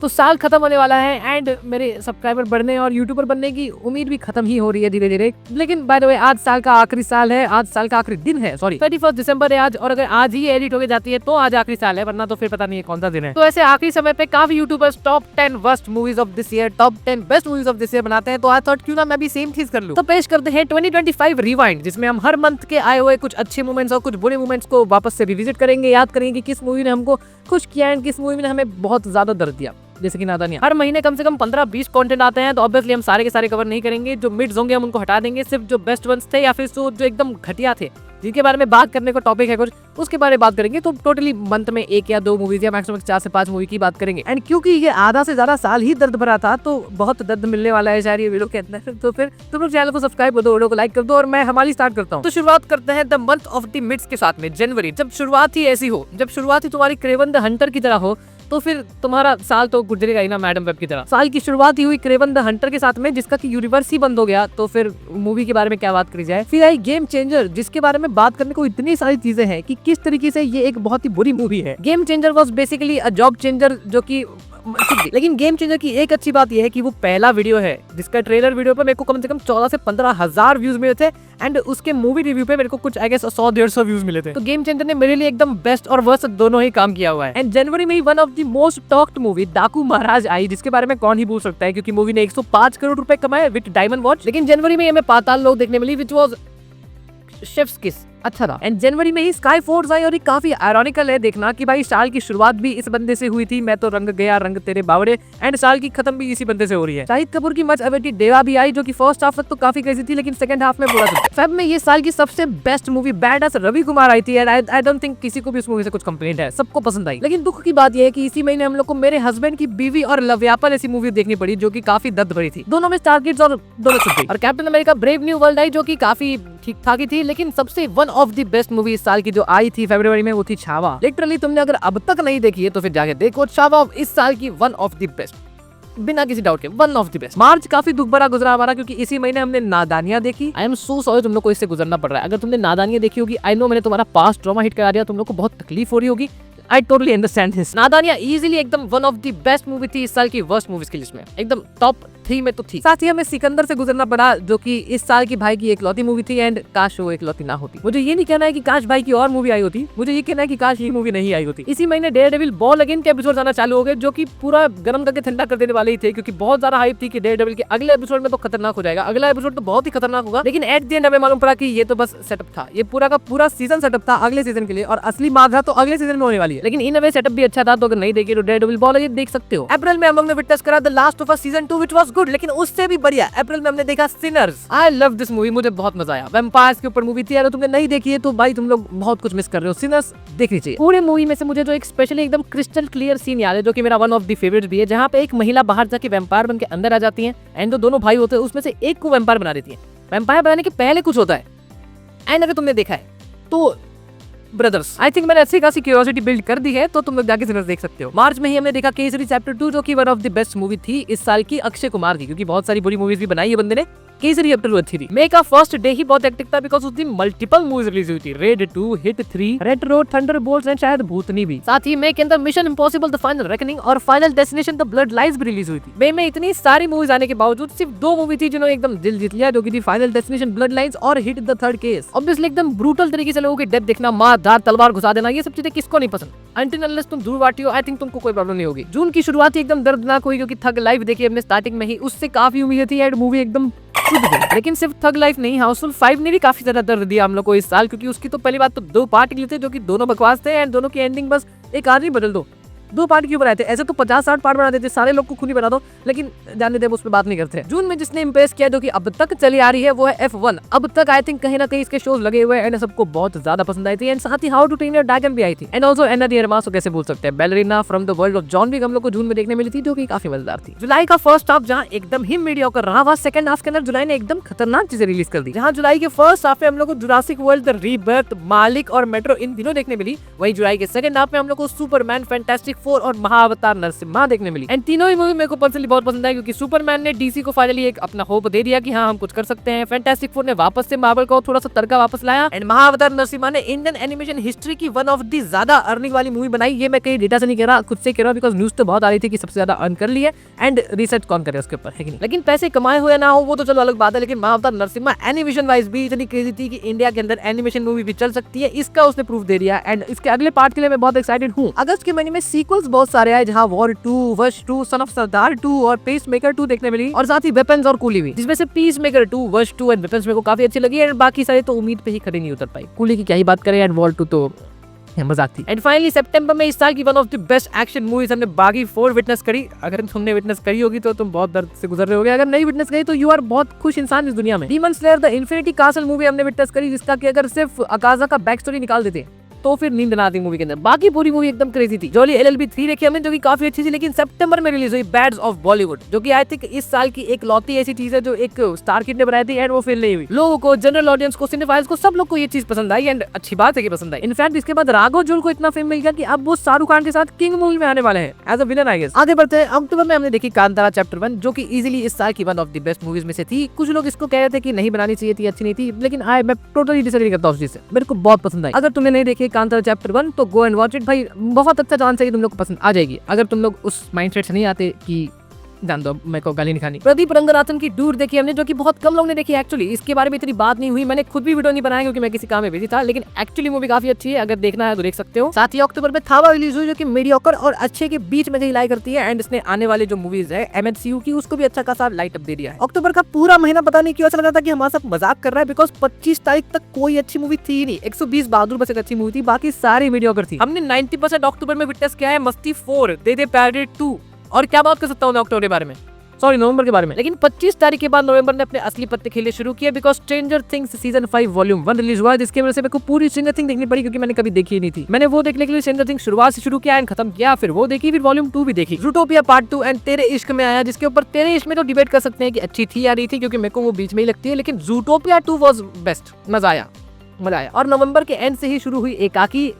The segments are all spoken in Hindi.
तो साल खत्म होने वाला है एंड मेरे सब्सक्राइबर बढ़ने और यूट्यूबर बनने की उम्मीद भी खत्म ही हो रही है धीरे धीरे। लेकिन बाय द वे आज साल का आखिरी साल है, आज साल का आखिरी दिन है, सॉरी 31 दिसंबर है आज। और अगर आज ही एडिट होके जाती है तो आज आखिरी साल है, वरना तो फिर पता नहीं है कौन सा दिन है। तो ऐसे आखिरी समय पे काफी YouTubers top 10 worst movies of this year, top 10 best movies of this year बनाते हैं। तो आई थॉट क्यों ना मैं भी सेम चीज कर लूं। तो पेश करते हैं 2025 रिवाइंड, जिसमें हम हर मंथ के आए हुए कुछ अच्छे मोमेंट्स और कुछ बुरे मोमेंट्स को वापस से रिविजिट करेंगे, याद करेंगे कि किस मूवी ने हमको खुश किया एंड किस मूवी ने हमें बहुत ज्यादा दर्द दिया। जैसे कि नादानियां हर महीने कम से कम 15-20 कंटेंट आते हैं, तो ऑब्वियसली हम सारे के सारे कवर नहीं करेंगे। जो मिड्स होंगे हम उनको हटा देंगे, सिर्फ जो बेस्ट वंस थे या फिर जो एकदम घटिया थे जिनके बारे में बात करने का टॉपिक है कुछ, उसके बारे में बात करेंगे। तो टोटली मंथ में 1 या 2 मूवीज या मैक्सिमम 4 से 5 मूवी की बात करेंगे। एंड क्योंकि ये आधा से ज्यादा साल ही दर्द भरा था, तो बहुत दर्द मिलने वाला है शायद ये वीडियो के अंदर। तो फिर तुम लोग चैनल को सब्सक्राइब कर दो, वीडियो को लाइक कर दो और मैं हमारी स्टार्ट करता हूँ। तो शुरुआत करते हैं the month of the mids के साथ में, जनवरी। जब शुरुआत ही ऐसी हो, जब शुरुआत ही तुम्हारी क्रेवन द हंटर की तरह हो, तो फिर तुम्हारा साल तो गुजरेगा ही ना मैडम वेब की तरह। साल की शुरुआत ही हुई क्रेवन द हंटर के साथ में, जिसका कि यूनिवर्स ही बंद हो गया। तो फिर मूवी के बारे में क्या बात करी जाए। फिर आई गेम चेंजर, जिसके बारे में बात करने को इतनी सारी चीजें हैं कि किस तरीके से ये एक बहुत ही बुरी मूवी है। Game changer was basically a job changer, जो कि लेकिन गेम चेंजर की एक अच्छी बात यह है कि वो पहला वीडियो है जिसका ट्रेलर वीडियो पे मेरे को कम से कम 14 से 15 हजार व्यूज मिले थे एंड उसके मूवी रिव्यू पे मेरे को कुछ आई गेस 100-150 व्यूज मिले थे। तो गेम चेंजर ने मेरे लिए एकदम बेस्ट और वर्स्ट दोनों ही काम किया हुआ है। एंड जनवरी में ही one of the most talked movie Daaku Maharaj आई, जिसके बारे में कौन ही भूल सकता है, क्योंकि मूवी ने 105 करोड़ रुपए कमाए विद डायमंड वॉच। लेकिन जनवरी में हमें पाताल लोक देखने मिली, विच वाज शेफ्स किस, अच्छा था। एंड जनवरी में ही स्काई फोर्स आई और ये काफी आयरॉनिकल है देखना कि भाई साल की शुरुआत भी इस बंदे से हुई थी, मैं तो रंग गया रंग तेरे बावड़े, एंड साल की खत्म भी इसी बंदे से हो रही है। शाहिद कपूर की मच अवेटेड देवा भी आई, जो कि फर्स्ट हाफ तक तो काफी क्रेजी थी, लेकिन सेकंड हाफ में बुरा था। फेब में ये साल की सबसे best movie badass Ravi Kumar आई थी एंड आई डोंट थिंक किसी को भी इस मूवी से कुछ कंप्लेंट है, सबको पसंद आई। लेकिन दुख की बात यह है कि इसी महीने हम लोग को मेरे हस्बैंड की बीवी और लव्यापल ऐसी मूवी देखनी पड़ी, जो की काफी दर्द भरी थी। दोनों में स्टार किड्स और दोनों छुट्टी। और captain America brave new world I, जो की काफी ठीक ठाक ही थी, लेकिन सबसे one of the best movie इस साल की जो आई थी फरवरी में, वो थी छावा। लिटरली तुमने अगर अब तक नहीं देखी है तो फिर जाके देखो, छावा इस साल की वन ऑफ द बेस्ट, बिना किसी डाउट के वन ऑफ द बेस्ट। मार्च काफी दुख भरा गुजरा हमारा, क्योंकि इसी महीने हमने नादानियां देखी। आई एम सो सॉरी तुम लोग को इससे गुजरना पड़ रहा है। अगर तुमने नादानियां देखी होगी, आई नो मैंने तुम्हारा पास्ट ट्रॉमा हिट करा दिया, तुम लोग को बहुत तकलीफ हो रही होगी, I totally understand this. Nadaaniyan easily एकदम one of the best movie थी इस साल की वर्स्ट मूवीज की लिस्ट में, एकदम टॉप 3 में तो थी। साथ ही हमें सिकंदर से गुजरना पड़ा, जो कि इस साल की भाई की एकलौती मूवी थी एंड काश वो एकलौती ना होती। मुझे ये नहीं कहना है कि काश भाई की और मूवी आई होती, मुझे ये कहना है कि काश ये मूवी नहीं आई होती। इसी महीने डेयरडेविल बॉर्न अगेन के एपिसोड आना चालू हो गए, जो कि पूरा गर्म करके ठंडा कर देने वाले ही थे, क्योंकि बहुत ज्यादा हाइप थी कि डेयरडेविल के अगले एपिसोड में तो खतरनाक हो जाएगा, अगला एपिसोड तो बहुत ही खतरनाक होगा। लेकिन एट द एंड हमें मालूम पड़ा कि ये तो बस सेटअप था, ये पूरा का पूरा सीजन सेटअप था अगले सीजन के लिए, और असली माजरा तो अगले सीजन में होने वाली है। लेकिन इन वे सेटअप भी अच्छा था, तो अगर नहीं देखे तो डेयरडेविल बॉर्न अगेन देख सकते हो। अप्रैल में हम लोग ने विटनेस करा the last of us season 2 which was good, लेकिन उससे भी बढ़िया अप्रैल में हमने देखा Sinners. I love this movie, मुझे बहुत मजा आया। वैम्पायर्स के ऊपर मूवी थी, अगर तुमने नहीं देखी है तो भाई तुम लोग बहुत कुछ मिस कर रहे हो, सिनर्स देखनी चाहिए। पूरे मूवी में से मुझे जो एक स्पेशली एकदम क्रिस्टल क्लियर सीन याद है, जो कि मेरा वन ऑफ द फेवरेट भी है, जहाँ पे एक महिला बाहर जाके वैम्पायर बन के अंदर आ जाती है एंड जो दोनों भाई होते हैं उसमें से एक को वैम्पायर बना देती है। वैम्पायर बनाने के पहले कुछ होता है एंड अगर तुमने देखा है तो ब्रदर्स, आई थिंक मैंने अच्छी खासी क्यूरियोसिटी बिल्ड कर दी है, तो तुम लोग जाके सिनर्स देख सकते हो। मार्च में ही हमने देखा केसरी चैप्टर 2, जो कि one of the best movie थी इस साल की अक्षय कुमार की, क्योंकि बहुत सारी बुरी मूवीज भी बनाई है बंदे ने, केसरी चैप्टर 2 अच्छी थी। मे का फर्स्ट डे ही बहुत हेक्टिक था, बिकॉज़ उस दिन मल्टीपल मूवीज रिलीज हुई थी, raid 2, hit 3, raid road, Thunderbolts and शायद भूतनी भी। साथ ही मे के अंदर mission impossible the final reckoning और final destination the blood lines भी रिलीज हुई थी। मे में इतनी सारी मूवीज आने के बावजूद सिर्फ 2 मूवी थी जिन्होंने एकदम दिल जीत लिया, जो कि थी फाइनल डेस्टिनेशन ब्लड लाइन्स और hit the third case. Obviously एकदम ब्रूटल तरीके से लोगों की डेथ देखना, मार धार तलवार घुसा देना, ये सब चीजें किसको नहीं पसंद। अनटिल अनलेस तुम दूरवाटी हो, आई थिंक तुमको कोई प्रॉब्लम नहीं होगी। जून की शुरुआत ही एकदम दर्दनाक हुई, क्योंकि थग लाइफ देखी हमने स्टार्टिंग में ही, उससे काफी उम्मीद थी एंड मूवी एकदम छूट गई। लेकिन सिर्फ थग लाइफ नहीं, हाउसफुल 5 ने भी काफी ज्यादा दर्द दिया हम लोग को इस साल, क्योंकि उसकी तो पहली बात तो 2 पार्ट निकले थे, जो कि दोनों बकवास थे एंड दोनों की एंडिंग बस एक आदमी बदल दो। 2 पार्ट क्यों बनाए थे? ऐसे तो 50-60 पार्ट बना देते, सारे लोग को खूनी बना दो, लेकिन जानने दे उस पर बात नहीं करते। जून में जिसने इंप्रेस किया, जो कि अब तक चली आ रही है, वो है F1। अब तक आई थिंक कहीं ना कहीं इसके शोज लगे हुए एंड सबको बहुत ज्यादा पसंद आई थी। एंड साथ ही how to train your dragon भी आई थी and also Ana de Armas को कैसे भूल सकते हैं, Ballerina from the world of John Wick हम लोग को जून में देखने मिली थी, जो कि काफी मजेदार थी। जुलाई का फर्स्ट हाफ जहां एकदम ही मीडियोकर रहा, वहां सेकंड हाफ के अंदर जुलाई ने एकदम खतरनाक चीजें रिलीज कर दी। जहां जुलाई के फर्स्ट हाफ में हम लोग को जुरासिक वर्ल्ड द रीबर्थ, मालिक और मेट्रो इन तीनों देखने मिली, वहीं जुलाई के सेकंड हाफ में हम लोग को सुपरमैन, फैंटास्टिक 4 और महाअवतार नरसिम्हा देखने मिली। एंड तीनों ही मूवी मेरे को पर्सनली बहुत पसंद आई, क्योंकि सुपरमैन ने डीसी को फाइनली एक अपना होप दे दिया कि हाँ हम कुछ कर सकते हैं। फैंटास्टिक फोर ने वापस से मार्वल को थोड़ा सा तड़का वापस लाया। एंड महाअवतार नरसिम्हा ने इंडियन एनिमेशन हिस्ट्री की वन ऑफ दी ज्यादा अर्निंग वाली मूवी बनाई। ये मैं कहीं डेटा से नहीं कह रहा, खुद से कह रहा हूँ, बिकॉज न्यूज तो बहुत आ रही थी कि सबसे ज्यादा अर्न कर लिया। एंड रिसर्च कौन करे उसके ऊपर, है कि नहीं। लेकिन पैसे कमाए हुए ना हो वो तो चलो अलग बात है, लेकिन महाअवतार नरसिम्हा एनिमेशन वाइज भी इतनी क्रेजी थी कि इंडिया के अंदर एनिमेशन मूवी भी चल सकती है, इसका उसने प्रूफ दे दिया। एंड इसके अगले पार्ट के लिए मैं बहुत एक्साइटेड हूँ। अगस्त के महीने में सीक्वल्स बहुत सारे आए, जहाँ वॉर 2, वश 2, सन ऑफ सरदार 2 और पीस मेकर 2 देखने मिली, और साथ ही वेपन्स और कूली भी, जिसमें से पीस मेकर 2, वश 2 एंड वेपन्स मेरे को काफी अच्छी लगी। एंड बाकी सारे तो उम्मीद पे ही खड़े नहीं उतर पाई। कूली की क्या ही बात करें, एंड वॉर 2 तो मजाक थी। एंड फाइनली सितंबर में इस साल की one of the best action movies हमने बागी 4 विटनेस करी। अगर तुमने विटनेस करी होगी तो तुम बहुत दर्द से गुजर रहे होगे, अगर नहीं विटनेस करी तो यू आर बहुत खुश इंसान इस दुनिया में। Demon slayer the infinity castle movie हमने विटनेस करी, जिसका कि अगर सिर्फ अकाजा का बैक स्टोरी निकाल देते तो फिर नींद ना आती मूवी के अंदर। बाकी पूरी मूवी एकदम क्रेजी थी। जोली LLB 3 देखी हमने, जो कि काफी अच्छी थी। लेकिन सितंबर में रिलीज हुई बैड्स ऑफ बॉलीवुड, जो कि आई थिंक इस साल की एक लौती ऐसी चीज है जो एक स्टार किड ने बनाई थी एंड वो फेल नहीं हुई। लोगों को, जनरल ऑडियंस को, सिनेफाइल्स को, सब लोग को ये चीज पसंद आई एंड अच्छी बात है कि पसंद आई। इनफैक्ट इसके बाद राघव जुल को इतना फेम मिल गया कि अब वो शाहरुख खान के साथ किंग मूवी में आने वाले हैं as a villain I guess. आगे बढ़ते हैं। अक्टूबर में हमने देखी कांतारा चैप्टर 1, जो कि इजीली इस साल की one of the best movies में से थी। कुछ लोग इसको कह रहे थे कि नहीं बनानी चाहिए थी, अच्छी नहीं थी, लेकिन मैं टोटली डिसएग्री करता हूँ उस चीज से। मेरे को बहुत पसंद आई। अगर तुमने नहीं देखी कांतारा चैप्टर 1 तो गो एंड वॉच इट भाई, बहुत अच्छा चांस है कि तुम लोग को पसंद आ जाएगी। अगर तुम लोग उस माइंडसेट से नहीं आते कि जान दो मेरे को गाली नहीं खानी। प्रदीप रंगनाथन की डूर देखी हमने, जो कि बहुत कम लोग ने देखी एक्चुअली। इसके बारे में इतनी बात नहीं हुई, मैंने खुद भी वीडियो नहीं बनाया क्योंकि मैं किसी काम में बिजी था, लेकिन एक्चुअली मूवी काफी अच्छी है, अगर देखना है तो देख सकते हो। साथ ही अक्टूबर में थावा रिलीज हुई, जो कि मीडियोकर और अच्छे के बीच में लाई करती है। एंड इसने आने वाले जो मूवीज है MCU की, उसको भी अच्छा खासा लाइट अप दे दिया है। अक्टूबर का पूरा महीना पता नहीं क्यों ऐसा लग रहा था कि हमारा सब मजाक कर रहा है, बिकॉज 25 तारीख तक कोई अच्छी मूवी थी नहीं। 120 बहादुर बस एक अच्छी मूवी थी, बाकी सारी मीडियोकर थी। हमने 90% अक्टूबर में विटनेस किया है मस्ती 4, दे दे पैरेड 2, और क्या बात कर सकता हूँ अक्टूबर के बारे में, सॉरी नवंबर के बारे में। लेकिन 25 तारीख के बाद नवंबर ने अपने असली पत्ते खेलने शुरू किए, because stranger things season 5 volume 1 release हुआ है, जिसकी वजह से मेरे को पूरी स्ट्रेंजर थिंग्स देखनी पड़ी, क्योंकि मैंने कभी देखी ही नहीं थी। मैंने वो देखने के लिए स्ट्रेंजर थिंग्स शुरुआत से शुरू किया एंड खत्म किया, फिर वो देखी, फिर वॉल्यूम 2 भी देखी। ज़ूटोपिया पार्ट 2 एंड तेरे इश्क में आया, जिसके ऊपर तेरे इश्क में तो डिबेट कर सकते हैं कि अच्छी थी या नहीं थी, क्योंकि मेरे को वो बीच में ही लगती है, लेकिन ज़ूटोपिया 2 वाज बेस्ट, मजा आया। और नवंबर के एंड से ही शुरू हुई एकाकी,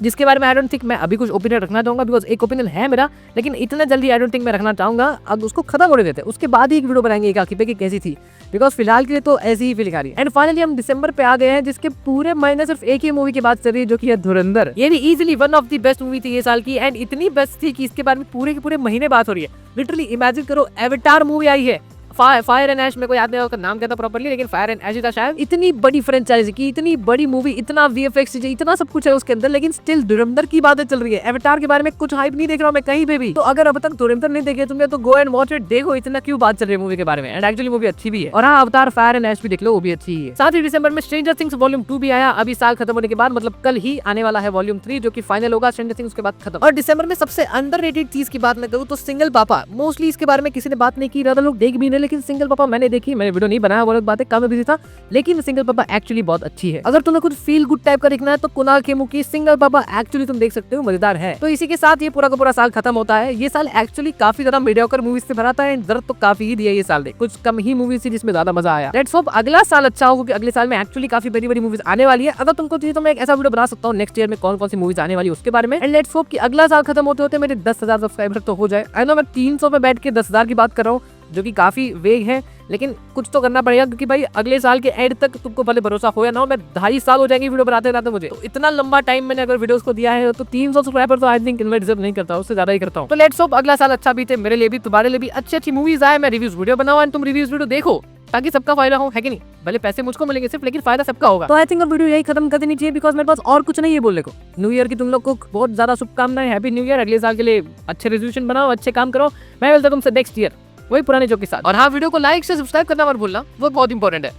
जिसके बारे में आई डोंट थिंक मैं अभी कुछ ओपिनियन रखना चाहूंगा, बिकॉज एक ओपिनियन है मेरा, लेकिन इतना जल्दी आई डोंट थिंक मैं रखना चाहूंगा। अब उसको खत्म होने देते, उसके बाद ही एक वीडियो बनाएंगे एकाकी पे कि कैसी थी, बिकॉज फिलहाल के लिए तो ऐसी ही फीलिंग आ रही है। एंड फाइनली हम दिसंबर पे आ गए हैं, जिसके पूरे महीने सिर्फ एक ही मूवी की बात चल रही है, जो कि है धुरंधर। ये भी easily one of the best movie थी ये साल की, एंड इतनी बेस्ट थी कि इसके बारे में पूरे के पूरे महीने बात हो रही है। लिटरली इमेजिन करो, एवेटार मूवी आई है, फायर एंड ऐश, मेरे को याद नहीं उसका नाम क्या था प्रॉपर्ली, लेकिन फायर एंड ऐश था शायद। इतनी बड़ी फ्रेंचाइज की, इतनी बड़ी मूवी, इतना VFX, इतना सब कुछ है उसके अंदर, लेकिन स्टिल धुरंधर की बातें चल रही है। एवेटार के बारे में कुछ हाइप नहीं देख रहा हूं मैं कहीं पे भी। तो अगर अब तक धुरंधर नहीं देखे तुमने तो गो एंड वॉच इट, देखो इतना क्यों बात चल रही है मूवी के बारे में। एंड एक्चुअली मूवी अच्छी भी है। और हाँ, अवतार फायर एंड ऐश भी देख लो, वो भी अच्छी है। साथ ही दिसंबर में स्ट्रेंजर थिंग्स वॉल्यूम 2 भी आया, अभी साल खत्म होने के बाद, मतलब कल ही आने वाला है वॉल्यूम 3, जो कि फाइनल होगा स्ट्रेंजर थिंग्स के बाद खत्म। और दिसंबर में सबसे अंडररेटेड चीज की बात मैं करूँ तो सिंगल पापा, मोस्टली इसके बारे में किसी ने बात नहीं की, ज्यादा लोग देख भी नहीं, लेकिन सिंगल पापा मैंने देखी, मैंने वीडियो नहीं बनाया, वो लोग बातें कम बिजी था, लेकिन सिंगल पापा एक्चुअली बहुत अच्छी है। अगर तुम्हें कुछ फील गुड टाइप का देखना है तो कुणाल खेमू की सिंगल पापा एक्चुअली तुम देख सकते हो, मजेदार है। तो इसी के साथ ये पूरा का पूरा साल खत्म होता है। ये साल एक्चुअली काफी ज्यादा मीडियोकर मूवीज से भरा था, एंड दर्द तो काफी ही दिया ये साल दे, कुछ कम ही मूवीज थी जिसमें ज्यादा मजा आया। लेट्स होप अगला साल अच्छा हो, क्योंकि अगले साल में एक्चुअली काफी बड़ी बड़ी मूवीज आने वाली है। अगर तुमको चाहिए तो मैं एक ऐसा वीडियो बना सकता हूँ नेक्स्ट ईयर में कौन कौन सी मूवीज आने वाली है उसके बारे में। एंड लेट्स होप कि अगला साल खत्म होते होते मेरे 10,000 सब्सक्राइबर तो हो जाए। आई नो मैं 300 पे बैठ के 10,000 की बात कर रहा हूँ, जो कि काफी वेग है, लेकिन कुछ तो करना पड़ेगा, क्योंकि भाई अगले साल के एंड तक तुमको भले भरोसा हो या ना हो, मैं 2.5 साल हो जाएंगे वीडियो बनाते बनाते मुझे। तो इतना लंबा टाइम मैंने अगर वीडियोस को दिया है तो 300 सब्सक्राइबर तो आई थिंक मैं डिजर्व नहीं करता, उससे ज्यादा ही करता हूँ। तो लेट्स होप अगला साल अच्छा बीते, मेरे लिए भी, तुम्हारे लिए भी अच्छी अच्छी मूवीज आए, मैं रिव्यूज वीडियो बनाऊं एंड तुम रिव्यूज वीडियो देखो, ताकि सबका फायदा हो, है कि नहीं। भले पैसे मुझको मिलेंगे सिर्फ, लेकिन फायदा सबका होगा। तो आई थिंक वीडियो यही खत्म कर देनी चाहिए, बिकॉज मेरे पास और कुछ नहीं है बोलने को। न्यू ईयर की तुम लोग को बहुत ज्यादा शुभकामनाएं, हैप्पी न्यू ईयर। अगले साल के लिए अच्छे रेजोल्यूशन बनाओ, अच्छे काम करो। मैं मिलता हूं तुमसे नेक्स्ट ईयर वही पुराने जोक के साथ। और हाँ, वीडियो को लाइक से सब्सक्राइब करना मत भूलना, वो बहुत इंपॉर्टेंट है।